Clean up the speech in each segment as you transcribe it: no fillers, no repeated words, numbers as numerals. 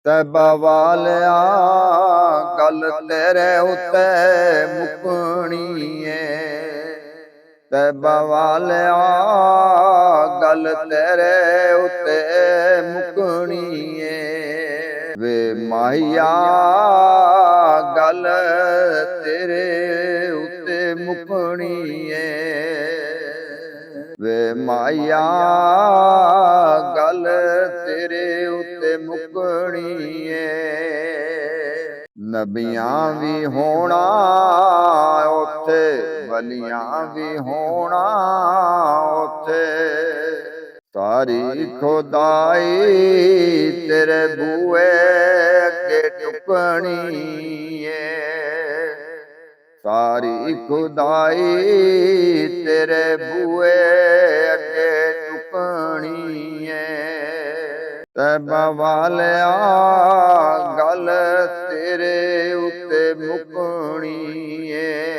ਤੈਬਾ ਵਾਲਿਆ ਗੱਲ ਤੇਰੇ ਉੱਤੇ ਮੁਕਣੀ ਏ। ਤੈਬਾ ਵਾਲਿਆ ਗੱਲ ਤੇਰੇ ਉੱਤੇ ਮੁਕਣੀ ਏ। ਵੇ ਮਾਹੀਆ ਗੱਲ ਤੇਰੇ ਉੱਤੇ ਮੁਕਣੀ ਏ। ਵੇ ਮਾਹੀਆ ਗੱਲ ਤੇਰੇ ਉੱਤੇ ਮੁਕਣੀ ਏ। ਨਬੀਆਂ ਵੀ ਹੋਣਾ ਉੱਥੇ, ਵਲੀਆਂ ਵੀ ਹੋਣਾ ਉੱਥੇ, ਸਾਰੀ ਖੁਦਾਈ ਤੇਰੇ ਬੂਏ ਅੱਗੇ ਟੁਕਣੀ ਏ। ਸਾਰੀ ਖੁਦਾਈ ਤੇਰੇ ਬੂਏ ਅੱਗੇ ਟੁਕਣੀ ਏ। ਤੈਬਾ ਵਾਲਿਆ ਗੱਲ ਤੇਰੇ ਉੱਤੇ ਮੁਕਣੀ ਏ।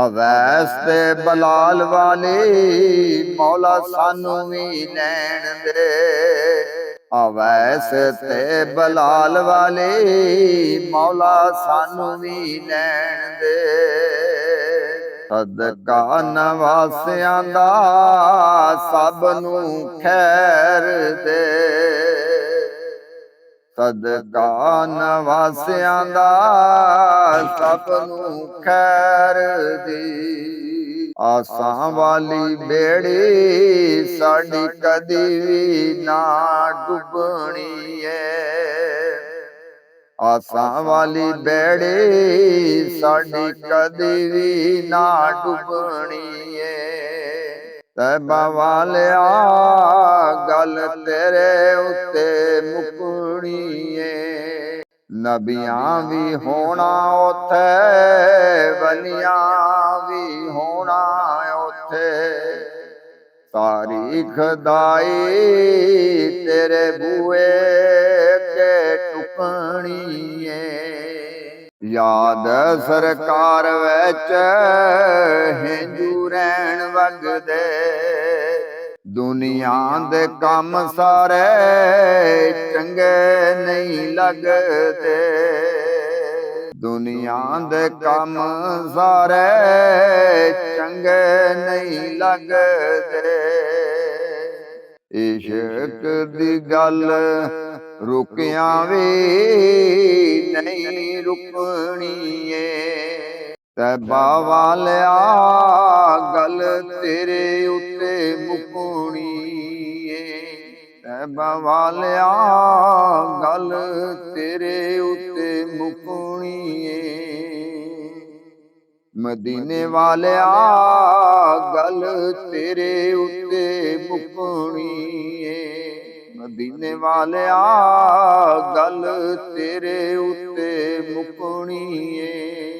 ਅਵੈਸ ਤੇ ਬਲਾਲ ਵਾਲੀ ਮੌਲਾ ਸਾਨੂੰ ਵੀ ਲੈਣ ਦੇ। ਅਵੈਸ ਤੇ ਬਲਾਲ ਵਾਲੀ ਮੌਲਾ ਸਾਨੂੰ ਵੀ ਲੈਣ ਦੇ। ਸਦਕਾ ਨਵਾਸਿਆਂ ਦਾ ਸਭ ਨੂੰ ਖੈਰ ਦੇ। ਸਦਕਾ ਨਵਾਸਿਆਂ ਦਾ ਸਭ ਨੂੰ ਖੈਰ ਦੀ। ਆਸਾਂ ਵਾਲੀ ਬੇੜੀ ਸਾਡੀ ਕਦੀ ਵੀ ਨਾ ਡੁੱਬਣੀ ਏ। ਆਸਾਂ ਵਾਲੀ ਬੇੜੀ ਸਾਡੀ ਕਦੀ ਵੀ ਨਾ ਡੁੱਬਣੀ ਏ। ਤੈਬਾ ਵਾਲਿਆ ਗੱਲ ਤੇਰੇ ਉੱਤੇ ਮੁਕਣੀ ਏ। ਨਬੀਆਂ ਵੀ ਹੋਣਾ ਉੱਥੇ, ਵਲੀਆਂ ਵੀ ਹੋਣਾ ਉੱਥੇ, ਸਾਰੀ ਖੁਦਾਈ ਤੇਰੇ ਬੂਏ ਅੱਗੇ ਟੁਕਣੀ ਏ। ਯਾਦ ਸਰਕਾਰ ਵਿੱਚ ਹਿੰਦੂ ਰਹਿਣ ਵਗਦੇ, ਦੁਨੀਆ ਦੇ ਕੰਮ ਸਾਰੇ ਚੰਗੇ ਨਹੀਂ ਲੱਗਦੇ। ਦੁਨੀਆ ਦੇ ਕੰਮ ਸਾਰੇ ਚੰਗੇ ਨਹੀਂ ਲੱਗਦੇ। ਇਸ਼ਕ ਦੀ ਗੱਲ ਰੁਕਿਆਂ ਵੀ ਨਹੀਂ ਰੁਕਣੀ ਏ। ਤੈਬਾ ਵਾਲਿਆ ਗੱਲ ਤੇਰੇ ਉੱਤੇ ਮੁਕਣੀ ਏ। ਤੈਬਾ ਵਾਲਿਆ ਗੱਲ ਤੇਰੇ ਉੱਤੇ ਮੁਕਣੀ ਏ। ਮਦੀਨੇ ਵਾਲਿਆ ਗੱਲ ਤੇਰੇ ਉੱਤੇ ਮੁਕਣੀ ਏ। ਮਦੀਨੇ ਵਾਲਿਆ ਗੱਲ ਤੇਰੇ ਉੱਤੇ ਮੁਕਣੀ ਏ।